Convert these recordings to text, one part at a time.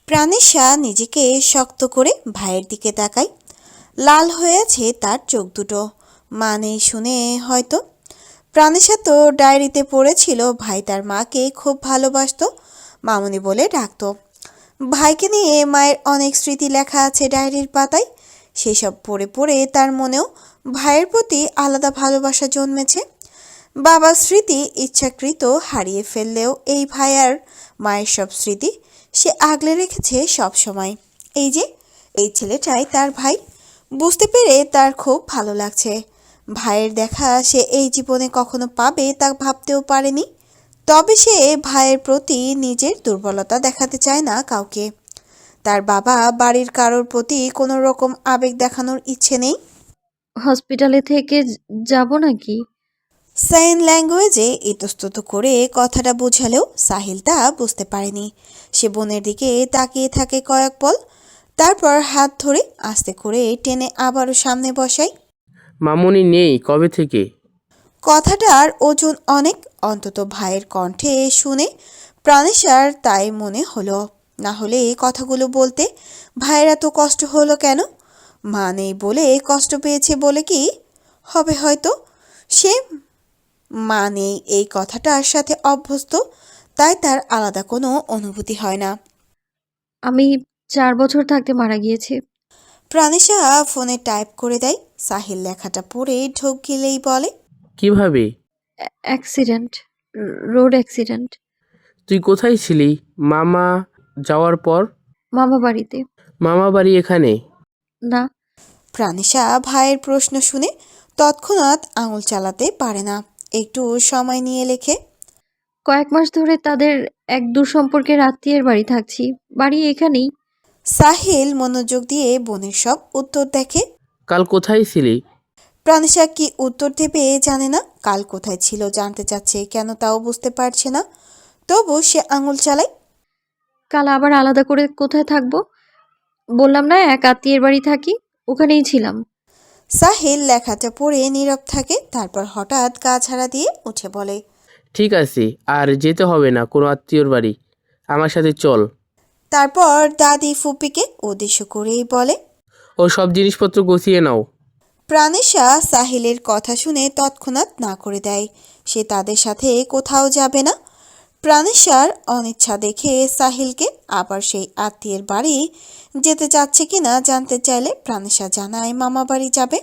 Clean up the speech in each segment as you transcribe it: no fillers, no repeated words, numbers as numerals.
প্রাণেশা নিজেকে শক্ত করে ভাইয়ের দিকে তাকায়। লাল হয়ে আছে তার চোখ দুটো। মা নেই শুনে হয়তো। প্রাণেশা তো ডায়েরিতে পড়েছিল ভাই তার মাকে খুব ভালোবাসতো, মামুনি বলে ডাকতো। ভাইকে নিয়ে মায়ের অনেক স্মৃতি লেখা আছে ডায়েরির পাতায়। সেসব পড়ে পড়ে তার মনেও ভাইয়ের প্রতি আলাদা ভালোবাসা জন্মেছে। বাবার স্মৃতি ইচ্ছাকৃত হারিয়ে ফেললেও এই ভাই আর মায়ের সব স্মৃতি সে আগলে রেখেছে সব সময়। এই যে এই ছেলেটাই তার ভাই, বুঝতে পেরে তার খুব ভালো লাগছে। ভাইয়ের দেখা সে এই জীবনে কখনো পাবে তা ভাবতেও পারেনি। তবে সে ভাইয়ের প্রতি নিজের দুর্বলতা দেখাতে চায় না কাউকে। তার বাবা বাড়ির কারোর প্রতি কোনো রকম আবেগ দেখানোর ইচ্ছে নেই। হসপিটালে থেকে যাব নাকি? সাইন ল্যাঙ্গুয়েজে ইতস্তত করে কথাটা বোঝালেও সাহিল তা বুঝতে পারেনি। সে বোনের দিকে তাকিয়ে থাকে কয়েক পল, তারপর হাত ধরে আস্তে করে টেনে আবারও সামনে বসায়। মামুনি নেই কবে থেকে? কথাটার ওজন অনেক, অন্তত ভাইয়ের কণ্ঠে শুনে প্রাণেশার তাই মনে হলো। না হলে এই কথাগুলো বলতে ভাইয়ের এত কষ্ট হলো কেন? মা নেই বলে কষ্ট পেয়েছে বলে কি হবে? হয়তো সে মা নেই এই কথাটার সাথে অভ্যস্ত, তাই তার আলাদা কোনো অনুভূতি হয় না। আমি 4 বছর থাকতে মারা গিয়েছি। প্রাণেশা ফোনে টাইপ করে দেয়। সাহিল লেখাটা পড়ে ঢোক গিলেই বলে, কিভাবে? Accident, road accident. তুই কোথায় ছিলি মামা যাওয়ার পর? মামা বাড়িতে। মামা বাড়ি এখানে? না। প্রাণেশা ভাইয়ের প্রশ্ন শুনে তৎক্ষণাৎ আঙুল চালাতে পারে না, একটু সময় নিয়ে লেখে। কয়েক মাস ধরে তাদের এক দূর সম্পর্কের আত্মীয়ের বাড়ি থাকছি। বাড়ি এখানেই। সাহিল মনোযোগ দিয়ে বোনের সব উত্তর দেখে। কাল কোথায় ছিলি? প্রাণেশা কি উত্তর দেবে জানে না। কাল কোথায় ছিল জানতে চাচ্ছে কেন তাও বুঝতে পারছে না, তবু সে আঙুল চালায়। কাল আবার আলাদা করে কোথায় থাকবো? বললাম না এক আত্মীয়ের বাড়ি থাকি, ওখানেই ছিলাম। সাহিল লেখাটা পড়ে নীরব থাকে, তারপর হঠাৎ গা ঝাড়া দিয়ে উঠে বলে, ঠিক আছে, আর যেতে হবে না কোনো আত্মীয়র বাড়ি, আমার সাথে চল। তারপর দাদি ফুপিকে উদ্দেশ্য করেই বলে। ও সব জিনিসপত্র গুছিয়ে নাও। প্রাণেশা সাহিলের কথা শুনে তৎক্ষণাৎ না করে দেয়। সে তাদের সাথে কোথাও যাবে না। প্রাণেশার অনিচ্ছা দেখে সাহিলকে আবার সেই আত্মীয়ের বাড়ি যেতে চাচ্ছে কিনা জানতে চাইলে প্রাণেশা জানায় মামা বাড়ি যাবে।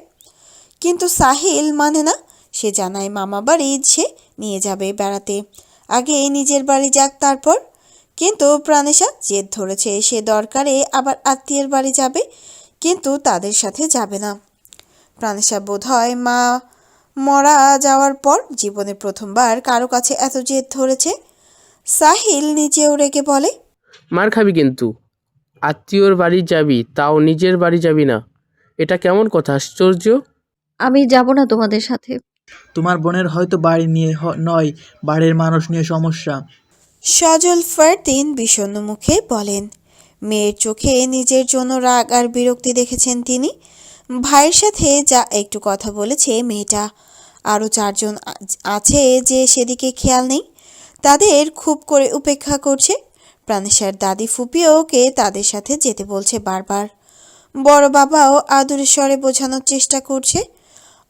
কিন্তু সাহিল মানে না। সে জানায় মামা বাড়ি সে নিয়ে যাবে বেড়াতে, আগে নিজের বাড়ি যাক তারপর। কিন্তু প্রাণেশা জেদ ধরেছে সে দরকারে আবার আত্মীয়ের বাড়ি যাবে, কিন্তু তাদের সাথে যাবে না। প্রাণেশা বোধহয় মা মরা যাওয়ার পর জীবনে প্রথমবার কারো কাছে এত জেদ ধরেছে। সাহিল নিজেও রেগে বলে, মার খাবি কিন্তু। আত্মীয়র বাড়ি যাবি তাও নিজের বাড়ি যাবি না, এটা কেমন কথা? আশ্চর্য। আমি যাব না তোমাদের সাথে। তোমার বোনের হয়তো বাড়ি নিয়ে নয়, বাড়ির মানুষ নিয়ে সমস্যা। সজল ফারদিন বিষণ্ণ মুখে বলেন। মেয়ের চোখে নিজের জন্য রাগ আর বিরক্তি দেখেছেন তিনি। ভাইয়ের সাথে যা একটু কথা বলেছে মেয়েটা, আরও চারজন আছে যে সেদিকে খেয়াল নেই, তাদের খুব করে উপেক্ষা করছে। প্রাণেশার দাদি ফুপিও ওকে তাদের সাথে যেতে বলছে বারবার। বড় বাবাও আদুরে স্বরে বোঝানোর চেষ্টা করছে,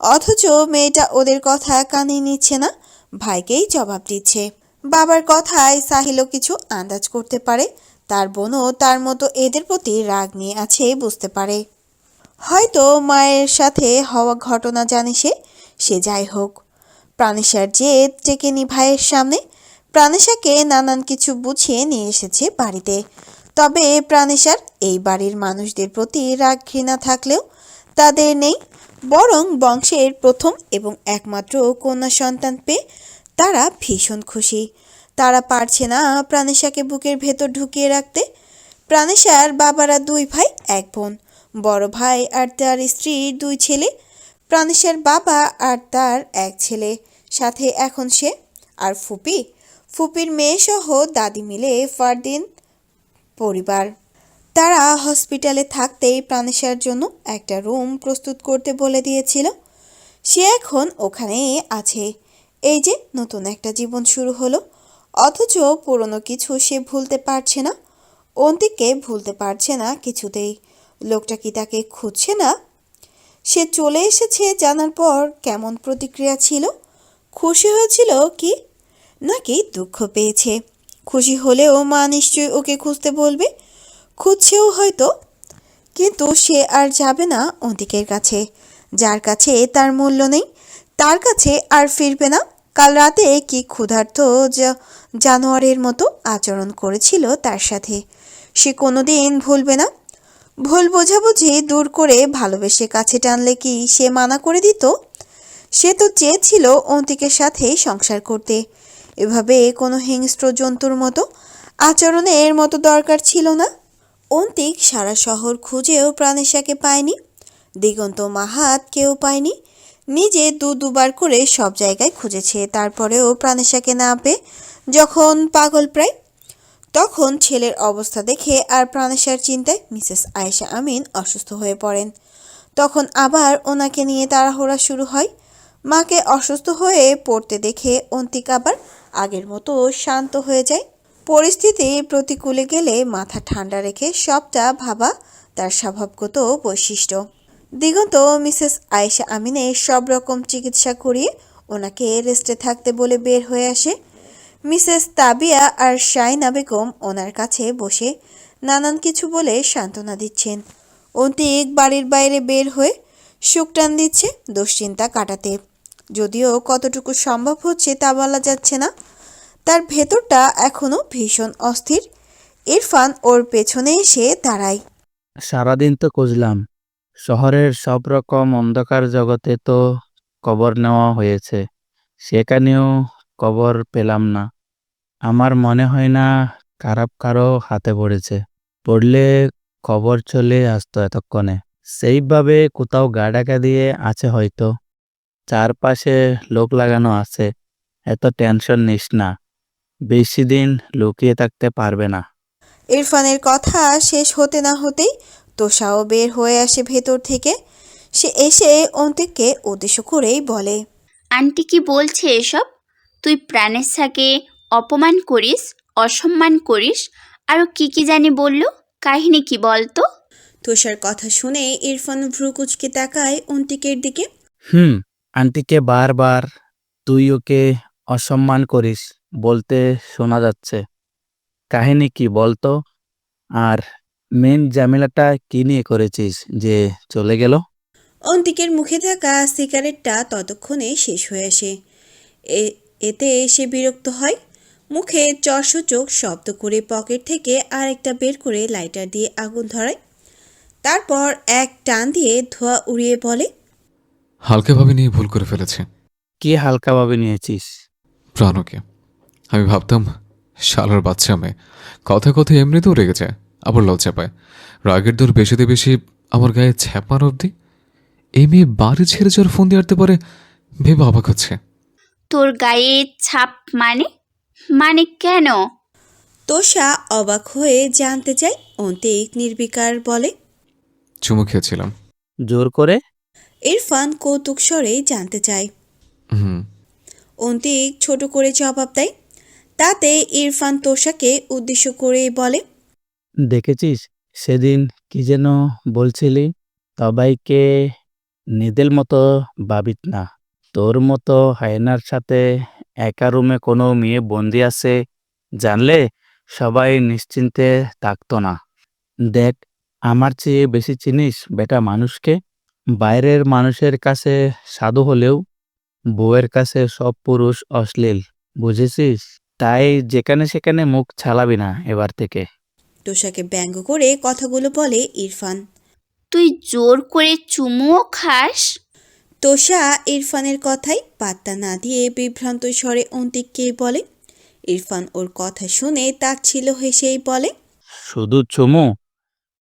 অথচ মেয়েটা ওদের কথা কানে নিচ্ছে না, ভাইকেই জবাব দিচ্ছে। বাবার কথায় সাহিলও কিছু আন্দাজ করতে পারে। তার বোনও তার মতো এদের প্রতি রাগ নিয়ে আছে বুঝতে পারে। হয়তো মায়ের সাথে হওয়া ঘটনা জানে সে। সে যাই হোক, প্রাণেশার জেদ টেকেনি ভাইয়ের সামনে। প্রাণেশাকে নানান কিছু বুঝিয়ে নিয়ে এসেছে বাড়িতে। তবে প্রাণেশার এই বাড়ির মানুষদের প্রতি রাগ ঘৃণা থাকলেও তাদের নেই, বরং বংশের প্রথম এবং একমাত্র কন্যা সন্তান পেয়ে তারা ভীষণ খুশি। তারা পারছে না প্রাণেশাকে বুকের ভেতর ঢুকিয়ে রাখতে। প্রাণেশার বাবারা দুই ভাই এক বোন, বড় ভাই আর তার স্ত্রীর দুই ছেলে, প্রাণেশার বাবা আর তার এক ছেলে, সাথে এখন সে আর ফুপির মেয়ে সহ দাদি মিলে ফারদিন পরিবার। তারা হসপিটালে থাকতেই প্রাণেশার জন্য একটা রুম প্রস্তুত করতে বলে দিয়েছিল। সে এখন ওখানে আছে। এই যে নতুন একটা জীবন শুরু হলো, অথচ পুরনো কিছু সে ভুলতে পারছে না। অন্তিককে ভুলতে পারছে না কিছুতেই। লোকটা কি তাকে খুঁজছে না? সে চলে এসেছে জানার পর কেমন প্রতিক্রিয়া ছিল? খুশি হয়েছিল কি, নাকি দুঃখ পেয়েছে? খুশি হলেও মা নিশ্চয়ই ওকে খুঁজতে বলবে, খুঁজছেও হয়তো। কিন্তু সে আর যাবে না অন্তিকের কাছে, যার কাছে তার মূল্য নেই, তার কাছে আর ফিরবে না। কাল রাতে কি ক্ষুধার্ত জানোয়ারের মতো আচরণ করেছিল তার সাথে, সে কোনোদিন ভুলবে না। ভুল বোঝাবুঝি দূর করে ভালোবেসে কাছে টানলে কি সে মানা করে দিত? সে তো চেয়েছিল অন্তিকের সাথেই সংসার করতে। এভাবে কোনো হিংস্র জন্তুর মতো আচরণের মতো দরকার ছিল না। অন্তিক সারা শহর খুঁজেও প্রাণেশাকে পায়নি, দিগন্ত মাহাত কেউ পায়নি। নিজে দুবার করে সব জায়গায় খুঁজেছে, তারপরেও প্রাণেশাকে না পেয়ে যখন পাগল প্রায়, তখন ছেলের অবস্থা দেখে আর প্রাণেশার চিন্তায় মিসেস আয়েশা আমিন অসুস্থ হয়ে পড়েন। তখন আবার ওনাকে নিয়ে তাড়াহুড়া শুরু হয়। মাকে অসুস্থ হয়ে পড়তে দেখে অন্তিক আবার আগের মতো শান্ত হয়ে যায়। পরিস্থিতি প্রতিকূলে গেলে মাথা ঠান্ডা রেখে সবটা ভাবা তার স্বভাবগত বৈশিষ্ট্য। দিগন্ত মিসেস আয়েশা আমিনের সব রকম চিকিৎসা করিয়ে ওনাকে রেস্টে থাকতে বলে বের হয়ে আসে। মিসেস তাবিয়া আর শাইনা বেগম ওনার কাছে বসে নানান কিছু বলে সান্ত্বনা দিচ্ছেন। অন্তিক বাড়ির বাইরে বের হয়ে সুখ টান দিচ্ছে দুশ্চিন্তা কাটাতে, যদিও কতটুকু সম্ভব হচ্ছে তা বলা যাচ্ছে না। তার ভেতরটা এখনো ভীষণ অস্থির। ইরফান ওর পেছনে এসে দাঁড়ায়। সারাদিন তো খুঁজলাম, শহরের সব রকম অন্ধকার জগতে তো কবর নেওয়া হয়েছে, সেখানেও কবর পেলাম না। আমার মনে হয় না খারাপ কারো হাতে পড়েছে, পড়লে খবর চলে আসতো এতক্ষণে। সেইভাবে কোথাও গা ঢাকা দিয়ে আছে হয়তো, চারপাশে লোক লাগানো আছে। এত টেনশন নিস না, বেশি দিন লুকিয়ে থাকতে পারবে না। ইরফানের কথা শেষ হতে না হতেই তোষাও বের হয়ে আসে ভেতর থেকে। সে এসে অন্তিককে উদ্দেশ্য করেই বলে, আন্টি কি বলছে এসব? তুই প্রাণেশাকে অপমান করিস, অসম্মান করিস, আরও কি কি জানি বললো। কাহিনী কি বলতো? তোষার কথা শুনে ইরফান ভ্রুকুচকে তাকায় অন্তিকের দিকে। আন্টিকে বারবার তুই ওকে অসম্মান করিস বলতে শোনা যাচ্ছে। কাহিনী কি বলতো? আর মেন ঝামেলাটা কি নিয়ে করেছিস যে চলে গেল? অন্তিকের মুখে থাকা সিগারেটটা ততক্ষণে শেষ হয়ে আসে। এতে সে বিরক্ত হয়। মুখে চর্ষচোখ শব্দ করে পকেট থেকে আরেকটা বের করে লাইটার দিয়ে আগুন ধরায়। তারপর এক টান দিয়ে ধোঁয়া উড়িয়ে বলে, হালকাভাবে নিয়ে ভুল করে ফেলেছে। কি হালকাভাবে নিয়েছিস? প্রাণকে আমি ভাবতাম শালার বাচ্চা মেয়ে, কথায় কথায় এমনিতেও রেগে যায়, আবার লজ্জা পায়। রাগের দর বেশিতে বেশি আমার গায়ে ছ্যাপার অবধি। এই মেয়ে বাড়ি ছেড়ে যাওয়ার ফোন দিয়ে আসতে পারে ভেবে অবাক হচ্ছে। তোর গায়ে ছাপ মানে? মানে কেন? তোষা অবাক হয়ে জানতে চায়। অন্তিক নির্বিকার বলে, চুমু খেয়েছিলাম। জোর করে? ইরফান কৌতুক স্বরে জানতে চায়। হুম। অন্তিক ছোট করে জবাব দেয়। তাতে ইরফান তোষাকে উদ্দেশ্য করেই বলে, দেখেছিস সেদিন কি যেন বলছিলি? সবাইকে নিজের মতো ভাবিস না। তোর মতো হায়নার সাথে একা রুমে কোনো মেয়ে বন্দি আছে জানলে সবাই নিশ্চিন্তে থাকতো না। দেখ, আমার চেয়ে বেশি চিনিস বেটা মানুষকে। বাইরের মানুষের কাছে সাধু হলেও বউয়ের কাছে সব পুরুষ অশ্লীল, বুঝেছিস? তাই যেখানে সেখানে মুখ ছালাবি না এবার থেকে। তোষাকে ব্যঙ্গ করে কথাগুলো বলে ইরফান। তুই জোর করে চুমুও খাস? তোষা ইরফানের কথাই পাত্তা না দিয়ে বিভ্রান্ত স্বরে অন্তিককে বলে। ইরফান ওর কথা শুনে তাচ্ছিল্য হেসেই বলে, শুধু চুমু?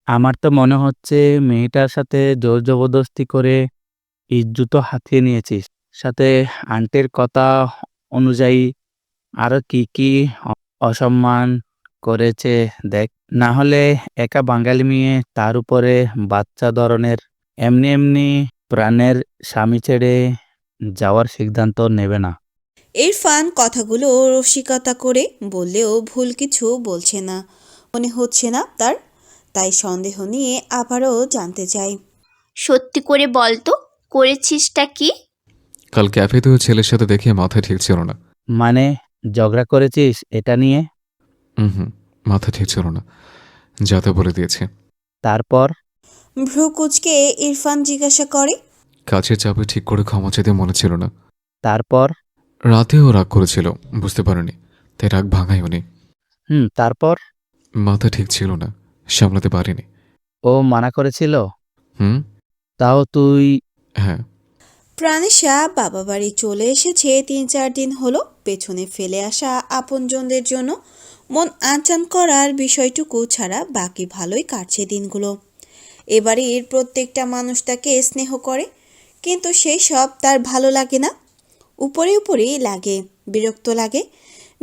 আমার তো মনে হচ্ছে মেয়েটার সাথে জোর জবরদস্তি করে ইজ্জত হাতিয়ে নিয়েছিস। সাথে আন্টির কথা অনুযায়ী আরো কি কি অসম্মান করেছে দেখ। না হলে একা বাঙালি মেয়ে, তার উপরে বাচ্চা ধরনের, এমনি এমনি প্রাণের স্বামী ছেড়ে যাওয়ার সিদ্ধান্ত নেবে না। ইরফান কথাগুলো রসিকতা করে বললেও ভুল কিছু বলছে না। মনে হচ্ছে না তার, তাই সন্দেহ নিয়ে আবারও জানতে চাই। সত্যি করে বল তো, করেছিসটা কি? কাল ক্যাফেতে ওই ছেলের সাথে দেখে মাথা ঠিক ছিল না। মানে ঝগড়া করেছিস এটা নিয়ে? হুম, মাথা ঠিক ছিল না, যাতে বলে দিয়েছে। তারপর? ভ্রু কুঁচকে ইরফান জিজ্ঞাসা করে। কাজের চাপে ঠিক করে ক্ষমা চাইতে মনে ছিল না। তারপর? রাতেও রাগ করেছিল, বুঝতে পারেনি, তাই রাগ ভাঙাই উনি। তারপর? মাথা ঠিক ছিল না, সামলাতে পারিনি। ও মানা করেছিল? হুম। তাও তুই? হ্যাঁ। প্রাণেশা বাবা বাড়ি চলে এসেছে ৩-৪ দিন হলো। পেছনে ফেলে আসা আপনজনদের জন্য মন আনচান করার বিষয়টুকু ছাড়া বাকি ভালোই কাটছে দিনগুলো। এবাড়ির প্রত্যেকটা মানুষ তাকে স্নেহ করে, কিন্তু সেই সব তার ভালো লাগে না। উপরে উপরেই লাগে, বিরক্ত লাগে।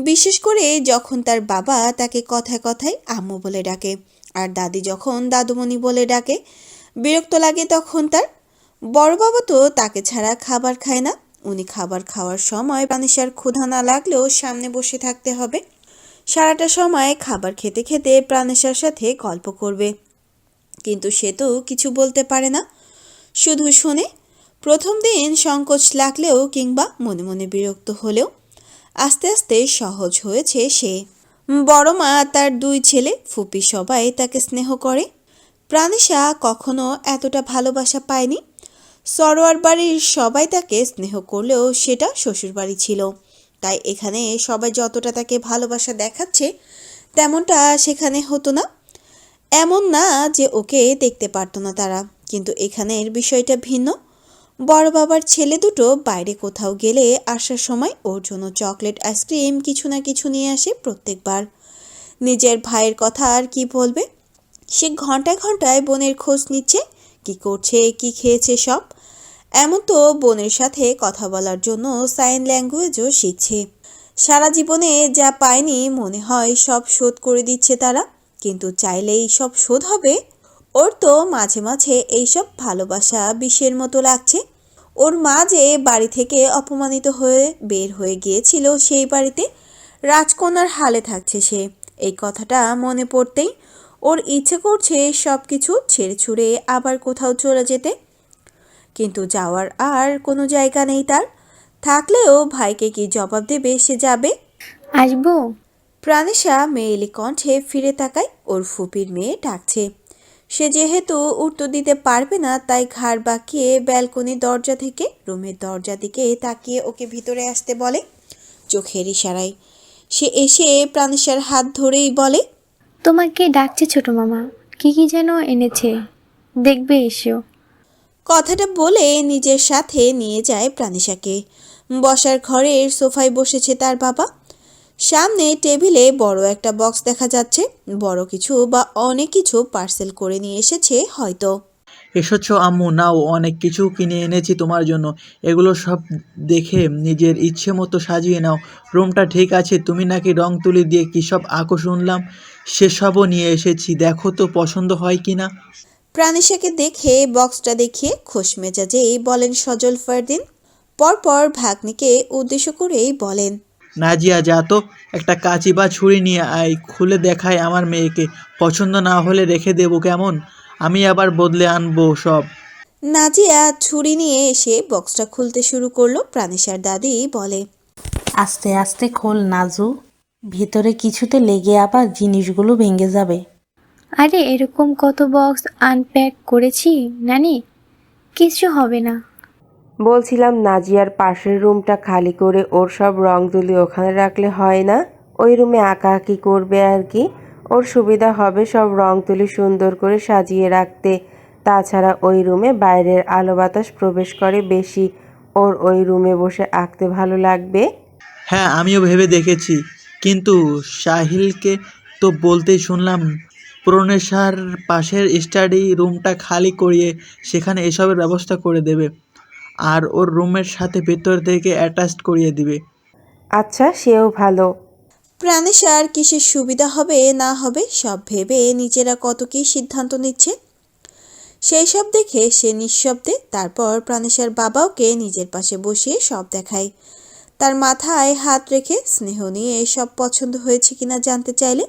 বিশেষ করে যখন তার বাবা তাকে কথায় কথায় আম্মু বলে ডাকে, আর দাদি যখন দাদুমণি বলে ডাকে। বিরক্ত লাগে তখন তার। বড় বাবা তো তাকে ছাড়া খাবার খায় না। উনি খাবার খাওয়ার সময় প্রাণেশার ক্ষুধা না লাগলেও সামনে বসে থাকতে হবে। সারাটা সময় খাবার খেতে খেতে প্রাণেশার সাথে গল্প করবে, কিন্তু সে তো কিছু বলতে পারে না, শুধু শোনে। প্রথম দিন সংকোচ লাগলেও কিংবা মনে মনে বিরক্ত হলেও আস্তে আস্তে সহজ হয়েছে সে। বড় মা, তার 2 ছেলে, ফুপি সবাই তাকে স্নেহ করে। প্রাণেশা কখনো এতটা ভালোবাসা পায়নি। সরোয়ার বাড়ির সবাই তাকে স্নেহ করলেও সেটা শ্বশুরবাড়ি ছিল, তাই এখানে সবাই যতটা তাকে ভালোবাসা দেখাচ্ছে তেমনটা সেখানে হতো না। এমন না যে ওকে দেখতে পারতো না তারা, কিন্তু এখানের বিষয়টা ভিন্ন। বড় বাবার ছেলে দুটো বাইরে কোথাও গেলে আসার সময় ওর জন্য চকলেট, আইসক্রিম কিছু না কিছু নিয়ে আসে প্রত্যেকবার। নিজের ভাইয়ের কথা আর কি বলবে, সে ঘন্টায় ঘন্টায় বোনের খোঁজ নিচ্ছে, কি করছে, কি খেয়েছে সব। এমন তো বোনের সাথে কথা বলার জন্য সাইন ল্যাঙ্গুয়েজও শিখছে। সারা জীবনে যা পায়নি মনে হয় সব শোধ করে দিচ্ছে তারা, কিন্তু চাইলেই সব শোধ হবে? ওর তো মাঝে মাঝে এইসব ভালোবাসা বিষের মতো লাগছে। ওর মা যে বাড়ি থেকে অপমানিত হয়ে বের হয়ে গিয়েছিল, সেই বাড়িতে রাজকন্যার হালে থাকছে সে। এই কথাটা মনে পড়তেই ওর ইচ্ছে করছে সব কিছু ছেড়ে ছুড়ে আবার কোথাও চলে যেতে, কিন্তু যাওয়ার আর কোনো জায়গা নেই তার। থাকলেও ভাইকে কি জবাব দেবে সে যাবে? আসবো? প্রাণেশা মেয়েলি কণ্ঠে ফিরে তাকায়, ওর ফুপির মেয়ে ডাকছে। সে যেহেতু উত্তর দিতে পারবে না, তাই ঘাড় বাঁকিয়ে ব্যালকনির দরজা থেকে রুমের দরজা দিকে তাকিয়ে ওকে ভিতরে আসতে বলে। চোখের ইশারায় সে এসে প্রাণেশার হাত ধরেই বলে, তোমাকে ডাকছে ছোট মামা, কি কি যেন এনেছে, দেখবে এসো। কথাটা বলে নিজের সাথে নিয়ে যায় প্রাণেশাকে। বসার ঘরের সোফায় বসেছে তার বাবা। সামনে টেবিলে বড় একটা বক্স দেখা যাচ্ছে, বড় কিছু বা অনেক কিছু পার্সেল করে নিয়ে এসেছে হয়তো। এসেছো আম্মু, নাও, অনেক কিছু কিনে এনেছি তোমার জন্য। এগুলো সব দেখে নিজের ইচ্ছে মতো সাজিয়ে নাও। রুমটা ঠিক আছে, তুমি নাকি রং তুলি দিয়ে কী সব আঁকো শুনলাম, সেসবও নিয়ে এসেছি, দেখো তো পছন্দ হয় কি না। প্রাণেশাকে দেখে বক্সটা দেখিয়ে খোশ মেজাজেই বলেন সজল ফারদিন। পরপর ভাগ্নিকে উদ্দেশ্য করেই বলেন, নাজিয়া, যা তো, একটা কাঁচি বা ছুরি নিয়ে আয়, খুলে দেখায় আমার মেয়েকে। পছন্দ না হলে রেখে দেবো কেমন, আমি আবার বদলে আনবো সব। নাজিয়া ছুরি নিয়ে এসে বক্সটা খুলতে শুরু করলো। প্রাণেশার দাদি বলে, আস্তে আস্তে খোল নাজু, ভিতরে কিছুতে লেগে আবার জিনিসগুলো ভেঙে যাবে। আরে এরকম কত বক্স আনপ্যাক করেছি নানি, কিছু হবে না। বলছিলাম নাজিয়ার পাশের রুমটা খালি করে ওর সব রং তুলি ওখানে রাখলে হয় না? ওই রুমে আঁকাআঁকি করবে আর কি, ওর সুবিধা হবে সব রং তুলি সুন্দর করে সাজিয়ে রাখতে। তাছাড়া ওই রুমে বাইরের আলো বাতাস প্রবেশ করে বেশি, ওর ওই রুমে বসে আঁকতে ভালো লাগবে। হ্যাঁ, আমিও ভেবে দেখেছি, কিন্তু সাহিলকে তো বলতেই শুনলাম প্রনেশার পাশের স্টাডি রুমটা খালি করিয়ে সেখানে এসবের ব্যবস্থা করে দেবে, আর ওর রুমের সাথে ভেতর থেকে অ্যাটাচড করিয়ে দিবে। আচ্ছা, সেও ভালো। প্রাণেশার কিসের সুবিধা হবে না হবে সব ভেবে নিজেরা কত কী সিদ্ধান্ত নিচ্ছে। সেই সব দেখে সে নিঃশব্দে তারপর প্রাণেশার বাবাওকে নিজের পাশে বসিয়ে সব দেখায়। তার মাথায় হাত রেখে স্নেহ নিয়ে সব পছন্দ হয়েছে কিনা জানতে চাইলে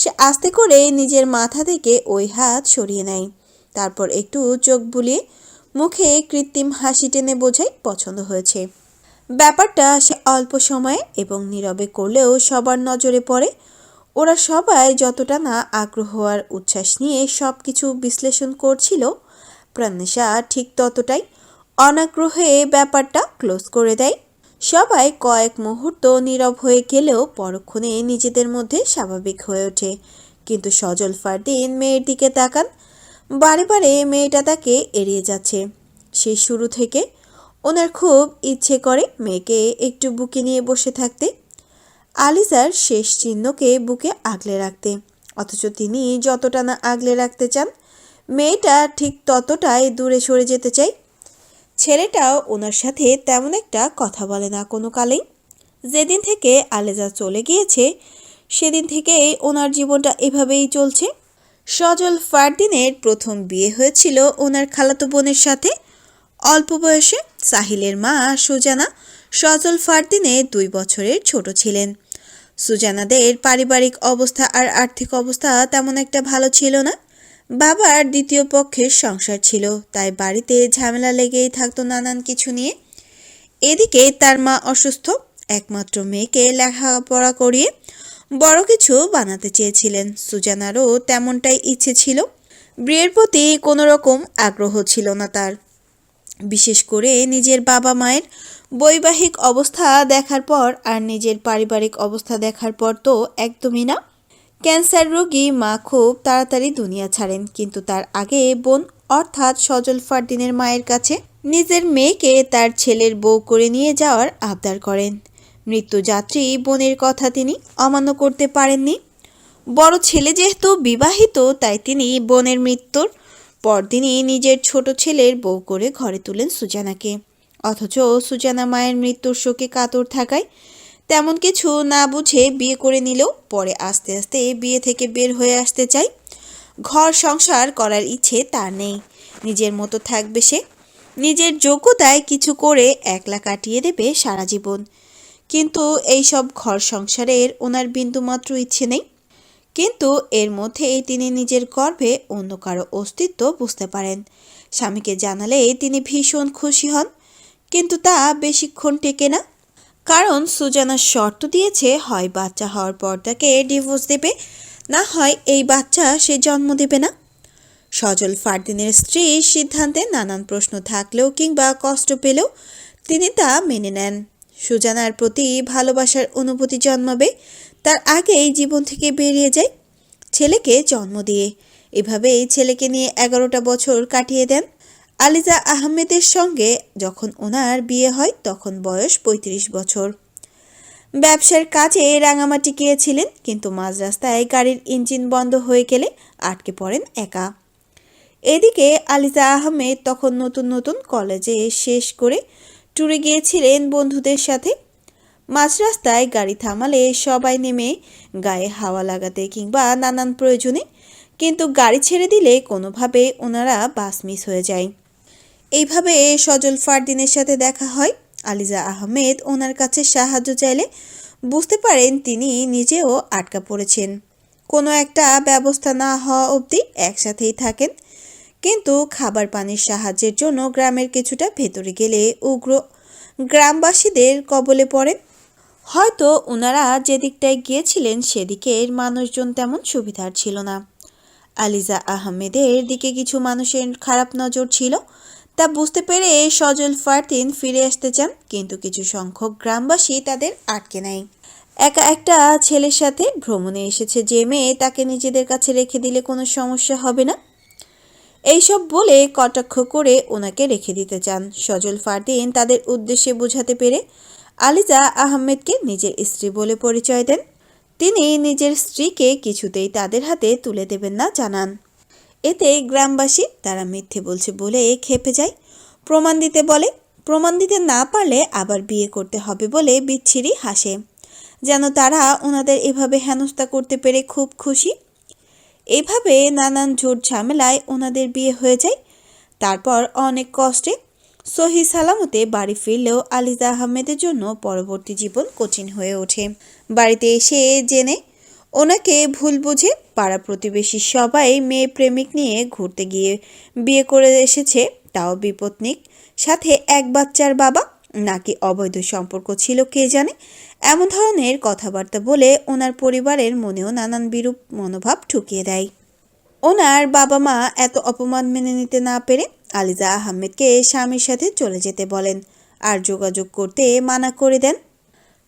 সে আস্তে করে নিজের মাথা থেকে ওই হাত সরিয়ে নেয়। তারপর একটু চোখ বুলিয়ে মুখে কৃত্রিম হাসি টেনে বোঝায় পছন্দ হয়েছে। ব্যাপারটা সে অল্প সময়ে এবং নীরবে করলেও সবার নজরে পড়ে। ওরা সবাই যতটা না আগ্রহ আর উচ্ছ্বাস নিয়ে সব কিছু বিশ্লেষণ করছিল, প্রাণেশা ঠিক ততটাই অনাগ্রহে ব্যাপারটা ক্লোজ করে দেয়। সবাই কয়েক মুহূর্ত নীরব হয়ে গেলেও পরক্ষণে নিজেদের মধ্যে স্বাভাবিক হয়ে ওঠে। কিন্তু সজল ফারদিন মেয়ের দিকে তাকান। বারে বারে মেয়েটা তাকে এড়িয়ে যাচ্ছে। সেই শুরু থেকে ওনার খুব ইচ্ছে করে মেয়েকে একটু বুকে নিয়ে বসে থাকতে, আলিজার শেষ চিহ্নকে বুকে আগলে রাখতে। অথচ তিনি যতটা না আগলে রাখতে চান, মেয়েটা ঠিক ততটাই দূরে সরে যেতে চায়। ছেলেটাও ওনার সাথে তেমন একটা কথা বলে না কোনো কালেই। যেদিন থেকে আলেজা চলে গিয়েছে সেদিন থেকেই ওনার জীবনটা এভাবেই চলছে। সজল ফারদিনের প্রথম বিয়ে হয়েছিল ওনার খালাতো বোনের সাথে। অল্প বয়সে সাহিলের মা সুজানা সজল ফারদিনের 2 বছরের ছোট ছিলেন। সুজানাদের পারিবারিক অবস্থা আর আর্থিক অবস্থা তেমন একটা ভালো ছিল না। বাবার দ্বিতীয় পক্ষের সংসার ছিল, তাই বাড়িতে ঝামেলা লেগেই থাকতো নানান কিছু নিয়ে। এদিকে তার মা অসুস্থ। একমাত্র মেয়েকে লেখাপড়া করিয়ে বড় কিছু বানাতে চেয়েছিলেন। সুজানারও তেমনটাই ইচ্ছে ছিল। বিয়ের প্রতি কোনো রকম আগ্রহ ছিল না তার, বিশেষ করে নিজের বাবা মায়ের বৈবাহিক অবস্থা দেখার পর আর নিজের পারিবারিক অবস্থা দেখার পর তো একদমই না। ক্যান্সার রোগী মা খুব তাড়াতাড়ি দুনিয়া ছাড়েন, কিন্তু তার আগে বোন অর্থাৎ সজল ফারদিনের মায়ের কাছে নিজের মেয়েকে তার ছেলের বউ করে নিয়ে যাওয়ার আবদার করেন। মৃত্যুযাত্রী বোনের কথা তিনি অমান্য করতে পারেননি। বড় ছেলে যেহেতু বিবাহিত, তাই তিনি বোনের মৃত্যুর পরদিনই নিজের ছোট ছেলের বউ করে ঘরে তুলেন সুজানাকে। অথচ সুজানা মায়ের মৃত্যুর শোকে কাতর থাকায় তেমন কিছু না বুঝে বিয়ে করে নিলেও পরে আস্তে আস্তে বিয়ে থেকে বের হয়ে আসতে চায়। ঘর সংসার করার ইচ্ছে তার নেই। নিজের মতো থাকবে সে, নিজের যোগ্যতায় কিছু করে একলা কাটিয়ে দেবে সারা জীবন। কিন্তু এইসব ঘর সংসারের ওনার বিন্দুমাত্র ইচ্ছে নেই। কিন্তু এর মধ্যেই তিনি নিজের গর্ভে অন্য কারো অস্তিত্ব বুঝতে পারেন। স্বামীকে জানালে তিনি ভীষণ খুশি হন, কিন্তু তা বেশিক্ষণ টেকে না। কারণ সুজানা শর্ত দিয়েছে, হয় বাচ্চা হওয়ার পর তাকে ডিভোর্স দেবে, না হয় এই বাচ্চা সে জন্ম দেবে না। সজল ফারদিনের স্ত্রীর সিদ্ধান্তে নানান প্রশ্ন থাকলেও কিংবা কষ্ট পেলেও তিনি তা মেনে নেন। সুজানার প্রতি ভালোবাসার অনুভূতি জন্মাবে তার আগেই জীবন থেকে বেরিয়ে যায় ছেলেকে জন্ম দিয়ে। এভাবেই ছেলেকে নিয়ে 11টা বছর কাটিয়ে দেন। আলিজা আহমেদের সঙ্গে যখন ওনার বিয়ে হয় তখন বয়স 35 বছর। ব্যবসার কাজে রাঙামাটি গিয়েছিলেন, কিন্তু মাঝ রাস্তায় গাড়ির ইঞ্জিন বন্ধ হয়ে গেলে আটকে পড়েন একা। এদিকে আলিজা আহমেদ তখন নতুন নতুন কলেজে শেষ করে ট্যুরে গিয়েছিলেন বন্ধুদের সাথে। মাঝ রাস্তায় গাড়ি থামালে সবাই নেমে গায়ে হাওয়া লাগাতে কিংবা নানান প্রয়োজনে, কিন্তু গাড়ি ছেড়ে দিলে কোনোভাবে ওনারা বাস মিস হয়ে যায়। এইভাবে সজল ফারদিনের সাথে দেখা হয়। আলিজা আহমেদ ওনার কাছে সাহায্য চাইলে বুঝতে পারেন তিনি নিজেও আটকা পড়েছেন। কোনো একটা ব্যবস্থা না হওয়া অবধি একসাথেই থাকেন, কিন্তু খাবার পানির সাহায্যের জন্য গ্রামের কিছুটা ভেতরে গেলে উগ্র গ্রামবাসীদের কবলে পড়েন। হয়তো ওনারা যেদিকটায় গিয়েছিলেন সেদিকের মানুষজন তেমন সুবিধার ছিল না। আলিজা আহমেদের দিকে কিছু মানুষের খারাপ নজর ছিল, তা বুঝতে পেরে সজল ফারদিন ফিরে আসতে চান, কিন্তু কিছু সংখ্যক গ্রামবাসী তাদের আটকে নেয়। একা একটা ছেলের সাথে ভ্রমণে এসেছে যে মেয়ে, তাকে নিজেদের কাছে রেখে দিলে কোনো সমস্যা হবে না, এইসব বলে কটাক্ষ করে ওনাকে রেখে দিতে চান। সজল ফারদিন তাদের উদ্দেশ্যে বোঝাতে পেরে আলিজা আহমেদকে নিজের স্ত্রী বলে পরিচয় দেন। তিনি নিজের স্ত্রীকে কিছুতেই তাদের হাতে তুলে দেবেন না জানান। এতে গ্রামবাসী তারা মিথ্যে বলছে বলে ক্ষেপে যায়। প্রমাণ দিতে বলে, প্রমাণ দিতে না পারলে আবার বিয়ে করতে হবে বলে বিচ্ছিরি হাসে, যেন তারা ওনাদের এভাবে হেনস্থা করতে পেরে খুব খুশি। এভাবে নানান ঝুট ঝামেলায় ওনাদের বিয়ে হয়ে যায়। তারপর অনেক কষ্টে সহি সালামতে বাড়ি ফিরলেও আলিজা আহমেদের জন্য পরবর্তী জীবন কঠিন হয়ে ওঠে। বাড়িতে এসে জেনে ওনাকে ভুল বুঝে পাড়া প্রতিবেশী সবাই মেয়ে প্রেমিক নিয়ে ঘুরতে গিয়ে বিয়ে করে এসেছে, তাও বিপত্নিক, সাথে এক বাচ্চার বাবা, নাকি অবৈধ সম্পর্ক ছিল কে জানে। এমন ধরনের কথাবার্তা বলে ওনার পরিবারের মনেও নানান বিরূপ মনোভাব ঢুকিয়ে দেয়। ওনার বাবা মা এত অপমান মেনে নিতে না পেরে আলিজা আহমেদকে স্বামীর সাথে চলে যেতে বলেন আর যোগাযোগ করতে মানা করে দেন।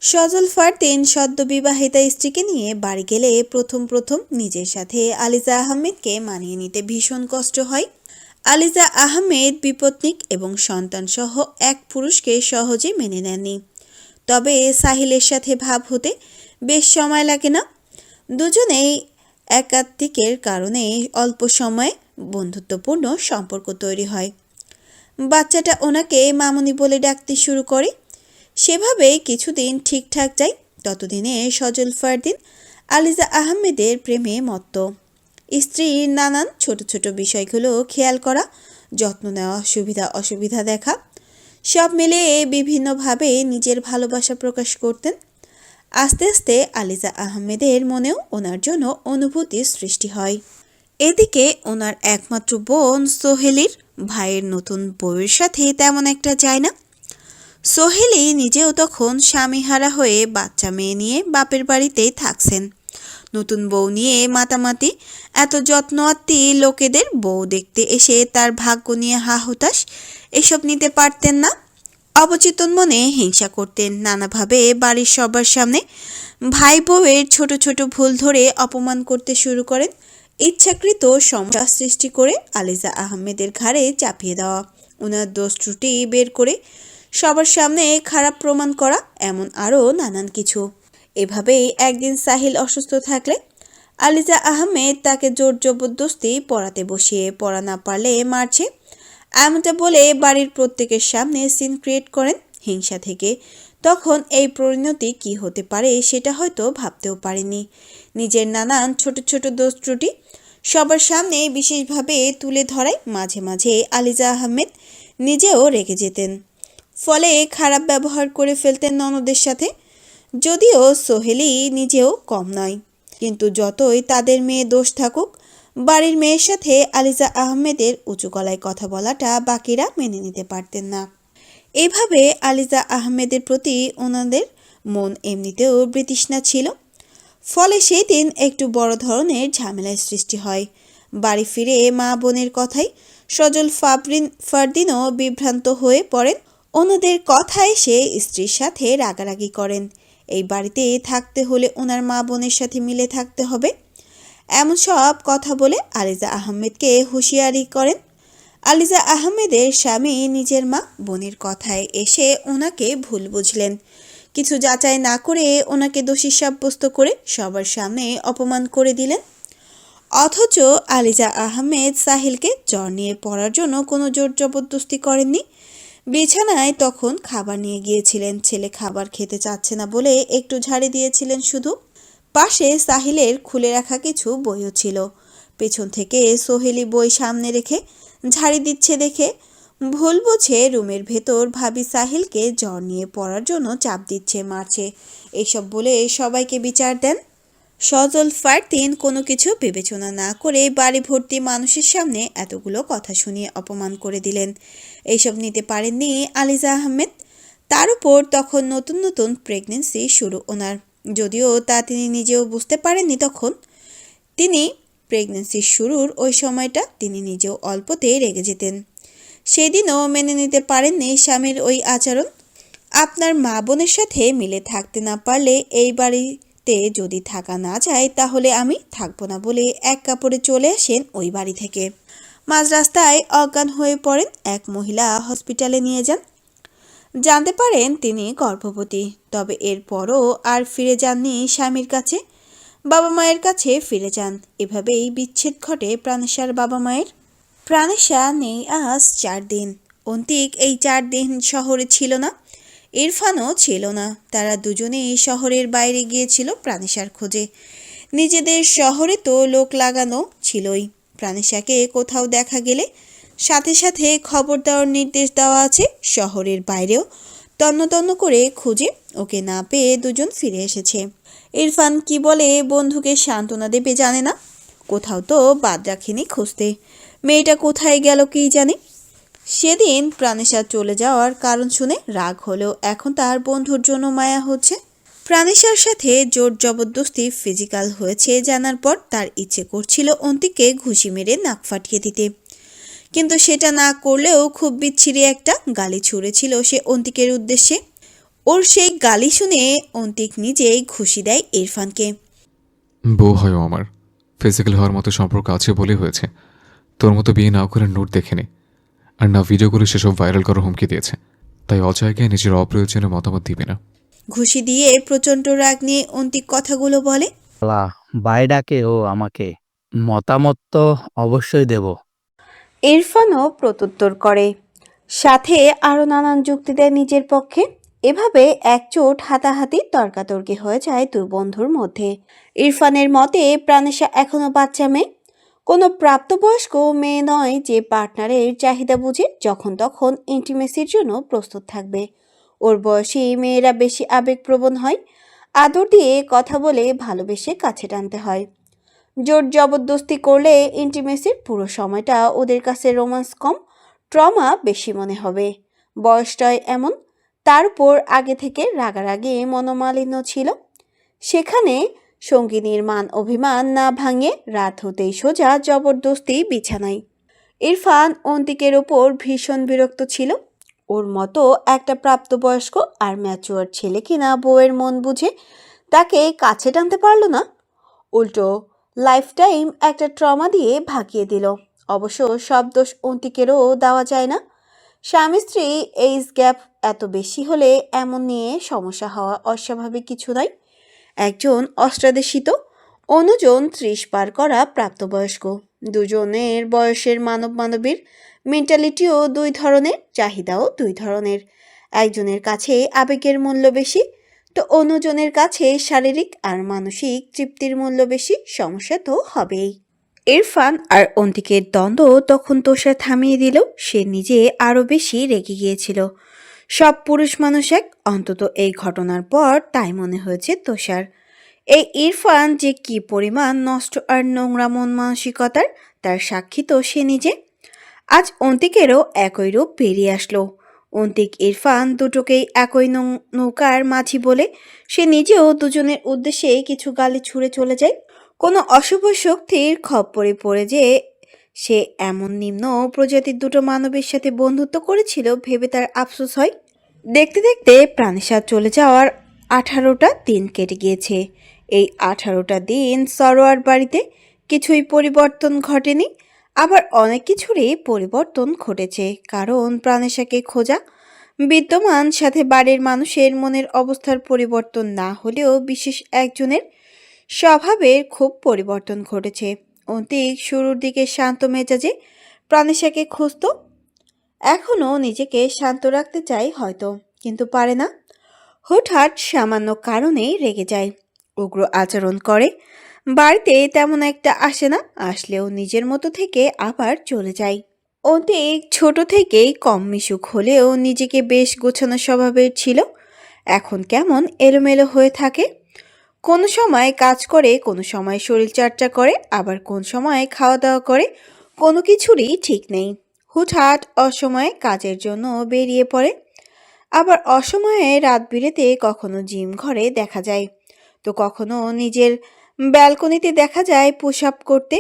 সজল ফারদিন সদ্য বিবাহিতা স্ত্রীকে নিয়ে বাড়ি গেলে প্রথম প্রথম নিজের সাথে আলিজা আহমেদকে মানিয়ে নিতে ভীষণ কষ্ট হয়। আলিজা আহমেদ বিপত্নিক এবং সন্তানসহ এক পুরুষকে সহজে মেনে নেননি। তবে সাহিলের সাথে ভাব হতে বেশ সময় লাগে না। দুজনেই একাত্মিকের কারণে অল্প সময়ে বন্ধুত্বপূর্ণ সম্পর্ক তৈরি হয়। বাচ্চাটা ওনাকে মামুনি বলে ডাকতে শুরু করে। সেভাবেই কিছুদিন ঠিকঠাক যায়। ততদিনে সজল ফারদিন আলিজা আহমেদের প্রেমে মত্ত। স্ত্রীর নানান ছোট ছোট বিষয়গুলো খেয়াল করা, যত্ন নেওয়া, সুবিধা অসুবিধা দেখা, সব মিলিয়ে বিভিন্নভাবে নিজের ভালোবাসা প্রকাশ করতেন। আস্তে আস্তে আলিজা আহমেদের মনেও ওনার জন্য অনুভূতির সৃষ্টি হয়। এদিকে ওনার একমাত্র বোন সোহেলির ভাইয়ের নতুন বউয়ের সাথে তেমন একটা যায় না। সোহেলি নিজেও তখন স্বামীহারা হয়ে বাচ্চা মেয়ে নিয়ে বাপের বাড়িতেই থাকছেন। নতুন বউ নিয়ে মাতামাতি, এত যত্নআত্তি লোকেদের বউ দেখতে এসে তার ভাগ্য নিয়ে হাহুতাশ, এসব নিতে পারতেন না। অবচেতন মনে হিংসা করতেন নানাভাবে। বাড়ির সবার সামনে ভাই বউয়ের ছোট ছোট ভুল ধরে অপমান করতে শুরু করেন। ইচ্ছাকৃত সমস্যা সৃষ্টি করে আলিজা আহমেদের ঘাড়ে চাপিয়ে দেওয়া, ওনার দোষ ত্রুটি বের করে সবার সামনে খারাপ প্রমাণ করা, এমন আরও নানান কিছু। এভাবেই একদিন সাহিল অসুস্থ থাকলে আলিজা আহমেদ তাকে জোর জবরদস্তি পড়াতে বসিয়ে পড়া না পারলে মারছে, এমনটা বলে বাড়ির প্রত্যেকের সামনে সিন ক্রিয়েট করেন হিংসা থেকে। তখন এই পরিণতি কি হতে পারে সেটা হয়তো ভাবতেও পারেনি। নিজের নানান ছোট ছোট দোষ ত্রুটি সবার সামনে বিশেষভাবে তুলে ধরায় মাঝে মাঝে আলিজা আহমেদ নিজেও রেগে যেতেন। ফলে খারাপ ব্যবহার করে ফেলতেন ননদের সাথে। যদিও সোহেলি নিজেও কম নয়, কিন্তু যতই তাদের মেয়ে দোষ থাকুক, বাড়ির মেয়ের সাথে আলিজা আহমেদের উঁচু গলায় কথা বলাটা বাকিরা মেনে নিতে পারতেন না। এভাবে আলিজা আহমেদের প্রতি ওনাদের মন এমনিতেও বিতৃষ্ণা ছিল। ফলে সেই দিন একটু বড় ধরনের ঝামেলার সৃষ্টি হয়। বাড়ি ফিরে মা বোনের কথায় সজল ফারদিনও বিভ্রান্ত হয়ে পড়েন। ওনাদের কথায় সে স্ত্রীর সাথে রাগারাগি করেন। এই বাড়িতে থাকতে হলে ওনার মা বোনের সাথে মিলে থাকতে হবে, এমন সব কথা বলে আলিজা আহমেদকে হুঁশিয়ারি করেন। আলিজা আহমেদের স্বামী নিজের মা বোনের কথায় এসে ওনাকে ভুল বুঝলেন। কিছু যাচাই না করে ওনাকে দোষী সাব্যস্ত করে সবার সামনে অপমান করে দিলেন। অথচ আলিজা আহমেদ সাহিলকে জ্বর নিয়ে পড়ার জন্য কোনো জোর জবরদস্তি করেননি। বিছানায় তখন খাবার নিয়ে গিয়েছিলেন। ছেলে খাবার খেতে চাচ্ছে না বলে একটু ঝাড়ি দিয়েছিলেন শুধু। পাশে সাহিলের খুলে রাখা কিছু বইও ছিল। পেছন থেকে সোহেলি বই সামনে রেখে ঝাড়ি দিচ্ছে দেখে ভুল বুঝে রুমের ভেতর ভাবি সাহিলকে জ্বর নিয়ে পড়ার জন্য চাপ দিচ্ছে, মারছে, এইসব বলে সবাইকে বিচার দেন। সজল ফারদিন কোনো কিছু বিবেচনা না করে বাড়ি ভর্তি মানুষের সামনে এতগুলো কথা শুনিয়ে অপমান করে দিলেন। এইসব নিতে পারেননি আলিজা আহমেদ। তার উপর তখন নতুন নতুন প্রেগনেন্সি শুরু ওনার। যদিও তা তিনি নিজেও বুঝতে পারেননি তখন। তিনি প্রেগনেন্সির শুরুর ওই সময়টা তিনি নিজেও অল্পতেই রেগে যেতেন। সেদিনও মেনে নিতে পারেননি স্বামীর ওই আচরণ। আপনার মা বোনের সাথে মিলে থাকতে না পারলে এই বাড়িতে যদি থাকা না যায় তাহলে আমি থাকবো না বলে এক কাপড়ে চলে আসেন ওই বাড়ি থেকে। মাঝ রাস্তায় অজ্ঞান হয়ে পড়েন। এক মহিলা হসপিটালে নিয়ে যান। জানতে পারেন তিনি গর্ভবতী। তবে এরপরও আর ফিরে যাননি স্বামীর কাছে, বাবা মায়ের কাছে ফিরে যান। এভাবেই বিচ্ছেদ ঘটে প্রাণেশার বাবা মায়ের। প্রাণেশা নেই আজ 4 দিন। অন্তিক এই 4 দিন শহরে ছিল না, ইরফানও ছিল না। তারা দুজনেই শহরের বাইরে গিয়েছিল প্রাণেশার খোঁজে। নিজেদের শহরে তো লোক লাগানো ছিলই। প্রাণেশাকে কোথাও দেখা গেলে সাথে সাথে খবর দেওয়ার নির্দেশ দেওয়া আছে। শহরের বাইরেও তন্ন তন্ন করে খুঁজে ওকে না পেয়ে দুজন ফিরে এসেছে। ইরফান কি বলে বন্ধুকে সান্ত্বনা দেবে জানে না, কোথাও তো বাদ রাখেনি খুঁজতে। মেয়েটা কোথায় গেল কি জানে। সেদিন প্রাণেশা চলে যাওয়ার কারণ শুনে রাগ হলেও এখন তার বন্ধুর জন্য মায়া হচ্ছে। প্রাণেশার সাথে জোর জবরদস্তি ফিজিক্যাল হয়েছে জানার পর তার ইচ্ছে করছিল অন্তিকে ঘুষি মেরে নাক ফাটিয়ে দিতে, কিন্তু সেটা না করলেও খুব বিচ্ছিরি একটা গালি ছুঁড়েছিল সে অন্তিকের উদ্দেশ্যে। ওর সেই গালি শুনে অন্তিক নিজেই ঘুষি দেয় ইরফানকে। বউ হয় ও আমার, ফিজিক্যাল হওয়ার মতো সম্পর্ক আছে বলে হয়েছে। তোর মতো বিয়ে না করে নোট দেখেনি, আর না ভিডিও করে সেসব ভাইরাল করার হুমকি দিয়েছে। তাই অজায়গায় নিজের অপ্রয়োজনীয় মতামত দিবে না। ঘুষি দিয়ে প্রচণ্ড রাগ নিয়ে অন্তিক কথাগুলো বলে। বাই ডাকে ও আমাকে, মতামত তো অবশ্যই দেব। ইরফানও প্রত্যুত্তর করে, সাথে আরও নানান যুক্তি দেয় নিজের পক্ষে। এভাবে একচোট হাতাহাতি তর্কাতর্কি হয়ে যায় দুই বন্ধুর মধ্যে। ইরফানের মতে প্রাণেশা এখনো বাচ্চা মেয়ে, কোনো প্রাপ্তবয়স্ক মেয়ে নয় যে পার্টনারের চাহিদা বুঝে যখন তখন ইন্টিমেসির জন্য প্রস্তুত থাকবে। ওর বয়সী মেয়েরা বেশি আবেগপ্রবণ হয়, আদর দিয়ে কথা বলে ভালোবেসে কাছে টানতে হয়। জোর জবরদস্তি করলে ইন্টিমেসির পুরো সময়টা ওদের কাছে রোমান্স কম, ট্রমা বেশি মনে হবে। বয়সটাই এমন, তার উপর আগে থেকে রাগারাগি মনোমালিন্য ছিল। সেখানে সঙ্গিনীর মান অভিমান না ভাঙে রাত হতেই সোজা জবরদস্তি বিছানায়। ইরফান অন্তিকের ওপর ভীষণ বিরক্ত ছিল। ওর মতো একটা প্রাপ্তবয়স্ক আর ম্যাচুয়ার ছেলে কিনা বউয়ের মন বুঝে তাকে কাছে টানতে পারল না, উল্টো লাইফ টাইম একটা ট্রমা দিয়ে ভাগিয়ে দিল। অবশ্য সব দোষ অন্তিকেরও দেওয়া যায় না। স্বামী স্ত্রী এইজ গ্যাপ এত বেশি হলে এমন নিয়ে সমস্যা হওয়া অস্বাভাবিক কিছু নয়। একজন অষ্টাদেশিত, অন্যজন 30 পার করা প্রাপ্তবয়স্ক। দুজনের বয়সের মানবীর মেন্টালিটিও দুই ধরনের, চাহিদাও দুই ধরনের। একজনের কাছে আবেগের মূল্য বেশি, তো অন্যজনের কাছে শারীরিক আর মানসিক তৃপ্তির মূল্য বেশি। সমস্যা তো হবেই। ইরফান আর অন্তিকের দ্বন্দ্ব তখন তোষার থামিয়ে দিল। সে নিজে আরও বেশি রেগে গিয়েছিল। সব পুরুষ মানুষ এক, অন্তত এই ঘটনার পর তাই মনে হয়েছে তোষার। এই ইরফান যে কি পরিমাণ নষ্ট আর নোংরা মন মানসিকতার, তার সাক্ষী তো সে নিজে। আজ অন্তিকেরও একই রূপ বেরিয়ে আসলো। অন্তিক ইরফান দুটোকেই একই নৌকার মাঝি বলে সে নিজেও দুজনের উদ্দেশ্যে কিছু গালি ছুঁড়ে চলে যায়। কোনো অশুভ শক্তির খপ্পরে পড়ে যে সে এমন নিম্ন প্রজাতির দুটো মানবের সাথে বন্ধুত্ব করেছিল ভেবে তার আফসোস হয়। দেখতে দেখতে প্রাণেশা চলে যাওয়ার 18টা দিন কেটে গিয়েছে। এই 18টা দিন সরোয়ার বাড়িতে কিছুই পরিবর্তন ঘটেনি, আবার অনেক কিছুরই পরিবর্তন ঘটেছে। কারণ প্রাণেশাকে খোঁজা বিদ্যমান সাথে বাড়ির মানুষের মনের অবস্থার পরিবর্তন না হলেও বিশেষ একজনের স্বভাবের খুব পরিবর্তন ঘটেছে। অন্তিক শুরুর দিকে শান্ত মেজাজে প্রাণেশাকে খুঁজত, এখনও নিজেকে শান্ত রাখতে চাই হয়তো, কিন্তু পারে না। হুটহাট সামান্য কারণেই রেগে যায়, উগ্র আচরণ করে। বাড়িতে তেমন একটা আসে না, আসলেও নিজের মতো থেকে আবার চলে যায়। অন্তিক ছোট থেকেই কম মিশুক হলেও নিজেকে বেশ গোছানো স্বভাবের ছিল। এখন কেমন এলোমেলো হয়ে থাকে। কোনো সময় কাজ করে, কোনো সময় শরীরচর্চা করে, আবার কোন সময় খাওয়া দাওয়া করে। কোনো কিছুরই ঠিক নেই। হুটহাট অসময়ে কাজের জন্য বেরিয়ে পড়ে, আবার অসময়ে রাত বিরেতে কখনো জিম ঘরে দেখা যায়, তো কখনো নিজের ব্যালকনিতে দেখা যায় পুশ আপ করতে।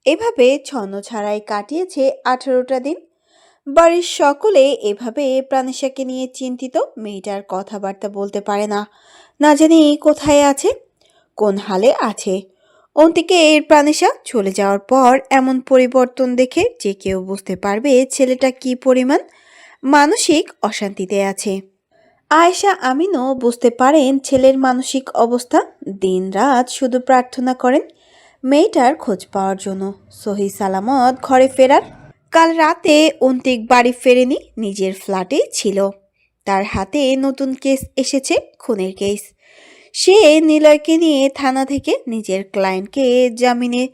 এভাবে ছন্ন ছাড়াই কাটিয়েছে 18টা দিন। বাড়ির সকলে এভাবে প্রাণেশাকে নিয়ে চিন্তিত। মেয়েটার কথাবার্তা বলতে পারে না, না জানি কোথায় আছে, কোন হালে আছে। অন্তিকে এর প্রাণেশা চলে যাওয়ার পর এমন পরিবর্তন দেখে যে কেউ বুঝতে পারবে ছেলেটা কি পরিমাণ মানসিক অশান্তিতে আছে। আয়েশা আমিনও বুঝতে পারেন ছেলের মানসিক অবস্থা। দিন রাত শুধু প্রার্থনা করেন মেয়েটার খোঁজ পাওয়ার জন্য, সহি সালামত ঘরে ফেরার। কাল রাতে অন্তিক বাড়ি ফেরেনি, নিজের ফ্ল্যাটে ছিল। তার হাতে নতুন কেস এসেছে, খুনের কেস। সে নিলয়কে নিয়ে থানা থেকে নিজের ক্লায়েন্টকে জামিনে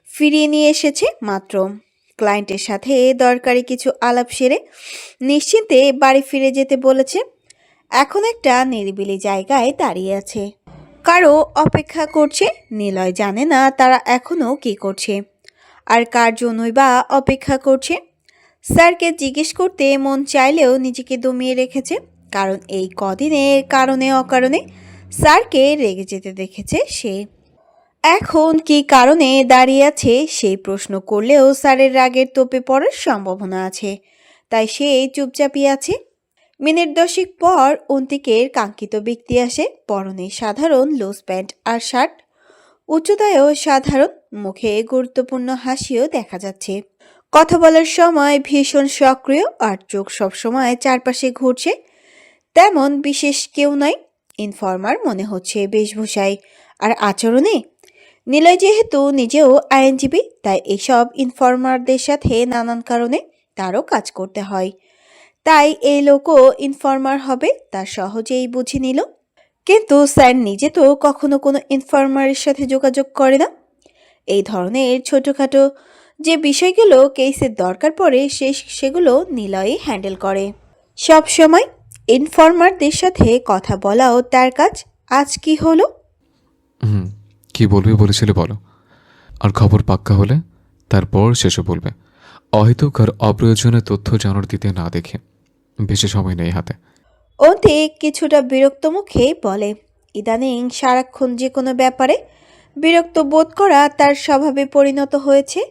ফিরিয়ে নিয়ে এসেছে মাত্র। ক্লায়েন্টের সাথে দরকারি কিছু আলাপ সেরে নিশ্চিন্তে বাড়ি ফিরে যেতে বলেছে। এখন একটা নিরিবিলি জায়গায় দাঁড়িয়ে আছে। কারো অপেক্ষা করছে। নিলয় জানে না তারা এখনও কি করছে আর কার জন্যই বা অপেক্ষা করছে। স্যারকে জিজ্ঞেস করতে মন চাইলেও নিজেকে দমিয়ে রেখেছে, কারণ এই কদিনে কারণে অকারণে স্যারকে রেগে যেতে দেখেছে সে। এখন কি কারণে দাঁড়িয়ে আছে সেই প্রশ্ন করলেও স্যারের রাগের তোপে পড়ার সম্ভাবনা আছে, তাই সে চুপচাপই আছে। মিনিট 10 পর অন্তিকের কাঙ্ক্ষিত ব্যক্তি আসে। পরনে সাধারণ লুজ প্যান্ট আর শার্ট, উচ্চতায়ও সাধারণ, মুখে গুরুত্বপূর্ণ হাসিও দেখা যাচ্ছে। কথা বলার সময় ভীষণ সক্রিয় আর চোখ সবসময় চারপাশে ঘুরছে। তেমন বিশেষ কেউ নয়, ইনফর্মার মনে হচ্ছে বেশভূষায় আর আচরণে। নিলয় যেহেতু নিজেও আইনজীবী, তাই এইসব ইনফর্মারদের সাথে নানান কারণে তারও কাজ করতে হয়। তাই এই লোকও ইনফর্মার হবে তা সহজেই বুঝে নিল। কিন্তু স্যার নিজে তো কখনো কোনো ইনফর্মারের সাথে যোগাযোগ করে না। এই ধরনের ছোটোখাটো যে বিষয়গুলো কেসের দরকার পড়ে সেগুলো নিলয়ই হ্যান্ডেল করে সব সময়। ইনফর্মারদের সাথে কথা বলাও তার কাজ। আজ কি হলো? কি বলবে বলেছিলে বলো, আর খবর পাক্কা হলে তারপর শেষে বলবে। অহেতুক আর অপ্রয়োজনীয় তথ্য জানার দিতে না দেখে। বেশি সময় নেই হাতে। অন্তিক কিছুটা বিরক্ত মুখে বলে, ইদানিং সারাক্ষণ যে কোনো ব্যাপারে বিরক্ত বোধ করা তার স্বভাবে পরিণত হয়েছে।